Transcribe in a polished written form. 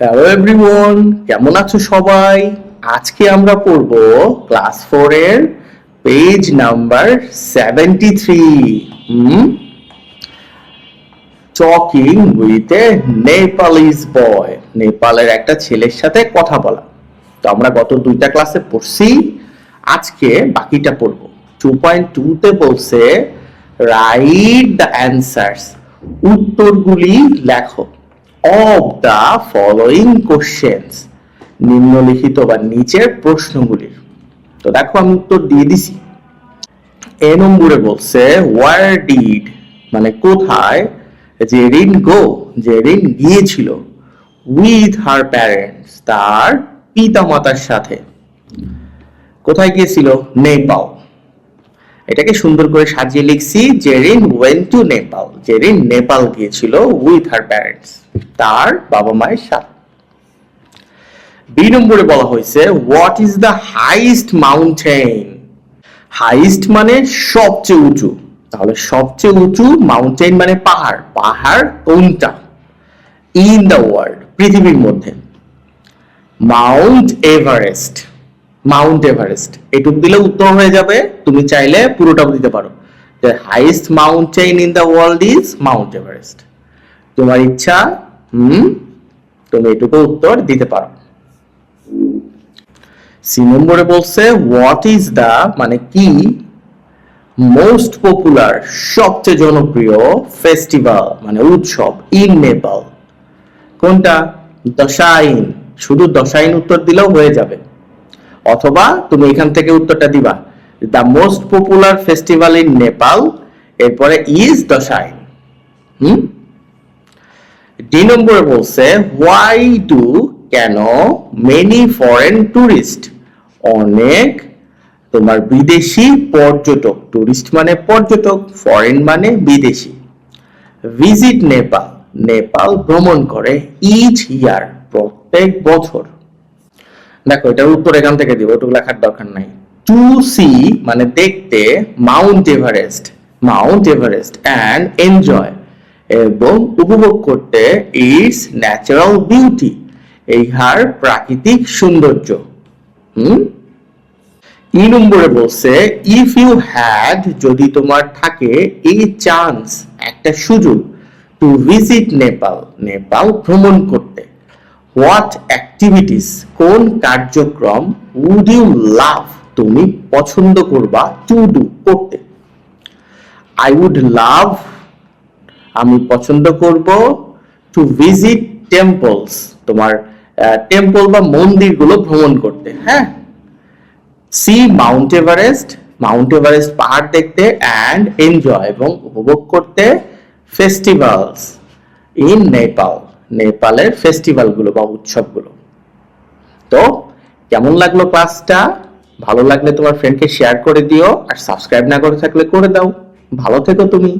Hello everyone, কেমন আছো সবাই? আজকে আমরা পড়ব ক্লাস 4 এর page number 73। Talking with a Nepalese boy. নেপালের একটা ছেলের সাথে কথা বলা। তো আমরা গত দুইটা ক্লাসে পড়ছি, আজকে বাকিটা পড়ব। 2.2 তে বলছে রাইট দ্য অ্যানসার্স, উত্তরগুলি লেখো অফ দ্য ফলোইং কোশ্চেন্স, নিম্নলিখিত বা নিচের প্রশ্নগুলির। তো দেখো আমি উত্তর দিয়ে দিছি। এ নম্বরে বলছে ওয়ার ডিড মানে কোথায় জেরিন গো, জেরিন গিয়েছিল উইথ হার প্যারেন্টস তার পিতামাতার সাথে। কোথায় গিয়েছিল? নেপাল। এটাকে সুন্দর করে সাজিয়ে লিখছি জেরিন ওয়েন্ট টু নেপাল, জেরিন নেপাল গিয়েছিল উইথ হার প্যারেন্টস তার বাবা মায়ের সাথে। বি নম্বরে বলা হয়েছে what is the highest mountain. Highest মানে সবচেয়ে উঁচু, তাহলে সবচেয়ে উঁচু মাউন্টেন মানে পাহাড়, পাহাড় কোনটা? ইন দ্য ওয়ার্ল্ড পৃথিবীর মধ্যে। মাউন্ট এভারেস্ট, মাউন্ট এভারেস্ট এটুক দিলে উত্তর হয়ে যাবে। তুমি চাইলে পুরোটাও দিতে পারো, যে highest mountain in the world is Mount Everest. তোমার ইচ্ছা, তুমি এটুকু উত্তর দিতে পারো। সি নম্বরে বলছে হোয়াট ইজ দ্য মানে কি মোস্ট পপুলার সবচেয়ে জনপ্রিয় ফেস্টিভ্যাল মানে উৎসব ইন নেপাল। কোনটা? দশাইন। শুধু দশাইন উত্তর দিলেও হয়ে যাবে, অথবা তুমি এখান থেকে উত্তরটা দিবা the most popular festival in Nepal, এরপরে ইজ দশাইন। ডি নম্বরে বলছে হোয়াই ডু কেন মেনি ফরেন টুরিস্ট অনেক তোমার বিদেশি পর্যটক, টুরিস্ট মানে পর্যটক, ফরেন মানে বিদেশি, ভিজিট নেপাল নেপাল ভ্রমণ করে, ইচ ইয়ার প্রত্যেক বছর। দেখো এটার উত্তর এখান থেকে দিব, ওটুকু লেখার দরকার নাই। টু সি মানে দেখতে, Mount Everest, Mount Everest and enjoy এবং উপভোগ করতে ইটস ন্যাচারাল বিউটি, ইহার প্রাকৃতিক সৌন্দর্য। ই নম্বরে বলছে ইফ ইউ হ্যাড যদি তোমার থাকে এই চান্স একটা সুযোগ টু ভিজিট নেপাল নেপাল ভ্রমণ করতে, হোয়াট অ্যাক্টিভিটিস কোন কার্যক্রম উড ইউ লাভ তুমি পছন্দ করবা টু ডু করতে। আই উড লাভ আমি পছন্দ করব টু ভিজিট টেম্পলস তোমার টেম্পল বা মন্দিরগুলো ভ্রমণ করতে। হ্যাঁ, see Mount Everest, Mount Everest পাহাড় দেখতে, অ্যান্ড এনজয় এবং উপভোগ করতে ফেস্টিভ্যালস ইন নেপাল নেপালের ফেস্টিভ্যালগুলো বা উৎসবগুলো। তো কেমন লাগলো ক্লাসটা? ভালো লাগলে তোমার ফ্রেন্ডকে শেয়ার করে দিও, আর সাবস্ক্রাইব না করে থাকলে করে দাও। ভালো থেকো তুমি।